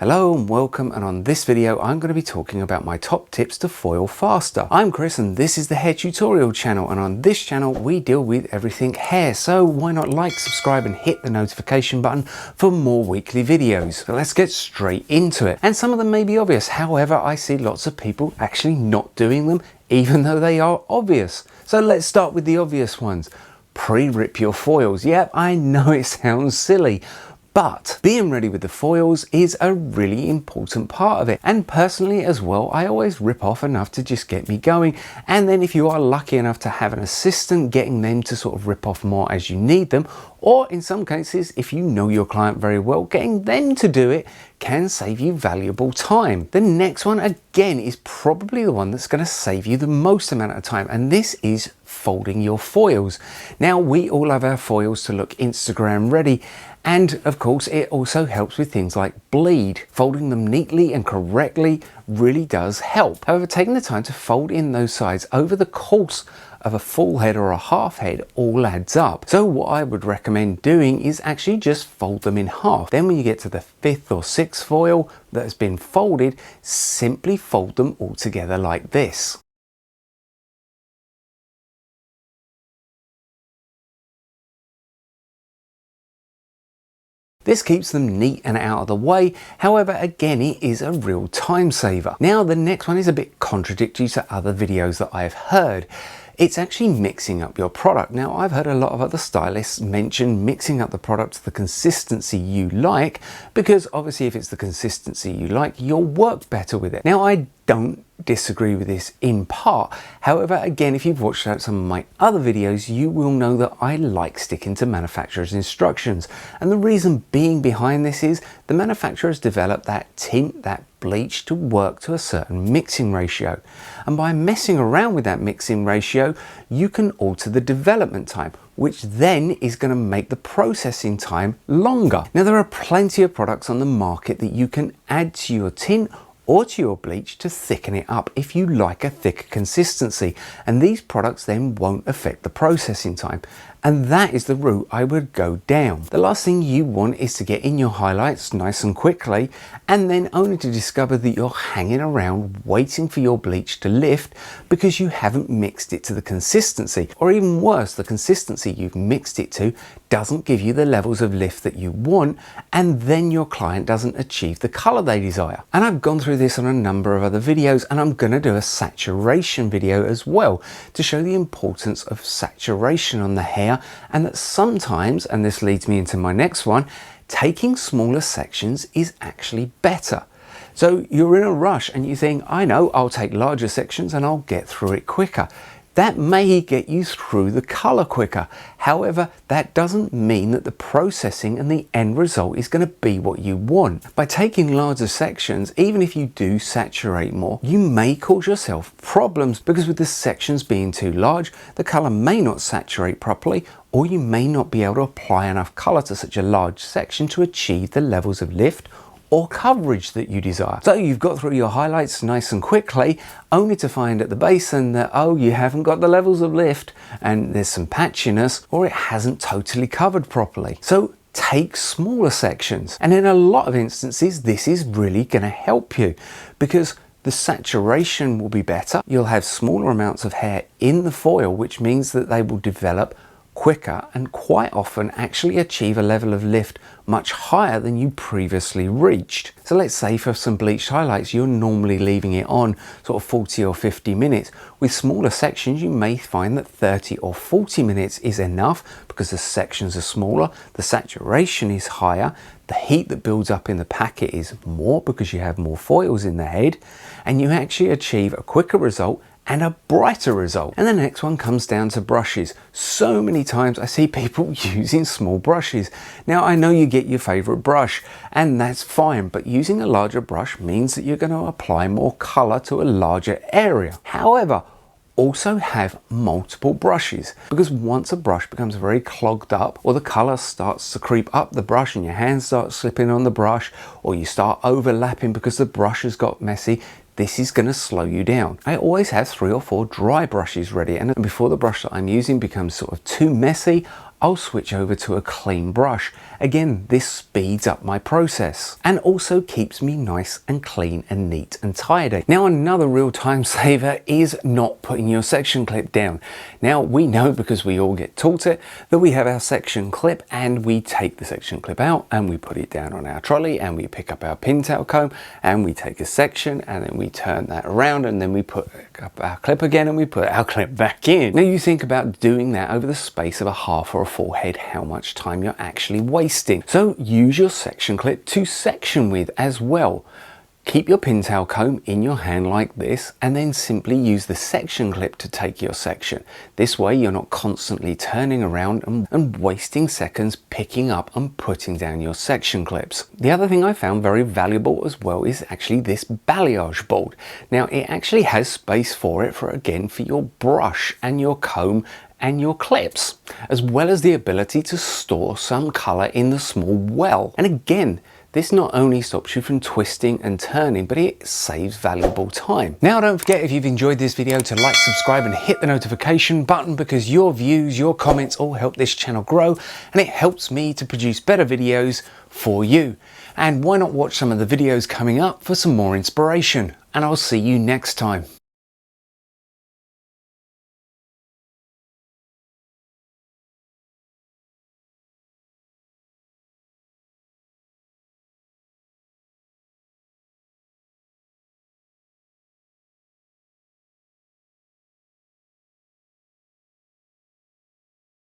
Hello and welcome, and on this video I'm going to be talking about my top tips to foil faster. I'm Chris and this is the hair tutorial channel, and on this channel we deal with everything hair, so why not like, subscribe and hit the notification button for more weekly videos. So let's get straight into it. And some of them may be obvious, however I see lots of people actually not doing them even though they are obvious. So let's start with the obvious ones. Pre-rip your foils. Yep, I know it sounds silly, but being ready with the foils is a really important part of it. And personally as well, I always rip off enough to just get me going. And then if you are lucky enough to have an assistant, getting them to sort of rip off more as you need them, or in some cases, if you know your client very well, getting them to do it can save you valuable time. The next one again is probably the one that's going to save you the most amount of time, and this is folding your foils. Now we all have our foils to look Instagram ready, and of course it also helps with things like bleed. Folding them neatly and correctly really does help. However, taking the time to fold in those sides over the course of a full head or a half head all adds up. So what I would recommend doing is actually just fold them in half. Then when you get to the 5th or 6th foil that has been folded, simply fold them all together like this. This keeps them neat and out of the way. However, again, it is a real time saver. Now, the next one is a bit contradictory to other videos that I've heard. It's actually mixing up your product. Now, I've heard a lot of other stylists mention mixing up the product to the consistency you like, because obviously if it's the consistency you like, you'll work better with it. Now, I don't disagree with this in part. However, again, if you've watched out some of my other videos, you will know that I like sticking to manufacturer's instructions. And the reason being behind this is the manufacturers developed that tint, that bleach to work to a certain mixing ratio. And by messing around with that mixing ratio, you can alter the development time, which then is going to make the processing time longer. Now, there are plenty of products on the market that you can add to your tint or to your bleach to thicken it up if you like a thicker consistency, and these products then won't affect the processing time. And that is the route I would go down. The last thing you want is to get in your highlights nice and quickly and then only to discover that you're hanging around waiting for your bleach to lift because you haven't mixed it to the consistency, or even worse, the consistency you've mixed it to doesn't give you the levels of lift that you want, and then your client doesn't achieve the color they desire. And I've gone through this on a number of other videos, and I'm going to do a saturation video as well to show the importance of saturation on the hair, and that sometimes, and this leads me into my next one, taking smaller sections is actually better. So you're in a rush and you think, I know, I'll take larger sections and I'll get through it quicker. That may get you through the color quicker. However, that doesn't mean that the processing and the end result is going to be what you want. By taking larger sections, even if you do saturate more, you may cause yourself problems, because with the sections being too large, the color may not saturate properly, or you may not be able to apply enough color to such a large section to achieve the levels of lift or coverage that you desire. So you've got through your highlights nice and quickly, only to find at the base and that, oh, you haven't got the levels of lift and there's some patchiness, or it hasn't totally covered properly. So take smaller sections. And in a lot of instances, this is really going to help you because the saturation will be better. You'll have smaller amounts of hair in the foil, which means that they will develop quicker and quite often actually achieve a level of lift much higher than you previously reached. So let's say for some bleached highlights, you're normally leaving it on sort of 40 or 50 minutes. With smaller sections, you may find that 30 or 40 minutes is enough because the sections are smaller, the saturation is higher, the heat that builds up in the packet is more because you have more foils in the head, and you actually achieve a quicker result and a brighter result. And the next one comes down to brushes. So many times I see people using small brushes. Now, I know you get your favorite brush and that's fine, but using a larger brush means that you're going to apply more color to a larger area. However, also have multiple brushes, because once a brush becomes very clogged up, or the color starts to creep up the brush and your hands start slipping on the brush, or you start overlapping because the brush has got messy, this is going to slow you down. I always have 3 or 4 dry brushes ready, and before the brush that I'm using becomes sort of too messy, I'll switch over to a clean brush. Again, this speeds up my process and also keeps me nice and clean and neat and tidy. Now, another real time saver is not putting your section clip down. Now, we know, because we all get taught it, that we have our section clip and we take the section clip out and we put it down on our trolley and we pick up our pintail comb and we take a section and then we turn that around and then we put up our clip again and we put our clip back in. Now, you think about doing that over the space of a half or a full head, how much time you're actually wasting. So use your section clip to section with as well. Keep your pintail comb in your hand like this and then simply use the section clip to take your section. This way you're not constantly turning around and wasting seconds picking up and putting down your section clips. The other thing I found very valuable as well is actually this balayage board. Now, it actually has space for it for your brush and your comb and your clips, as well as the ability to store some color in the small well. And again, this not only stops you from twisting and turning, but it saves valuable time. Now, don't forget, if you've enjoyed this video, to like, subscribe and hit the notification button, because your views, your comments all help this channel grow and it helps me to produce better videos for you. And why not watch some of the videos coming up for some more inspiration? And I'll see you next time.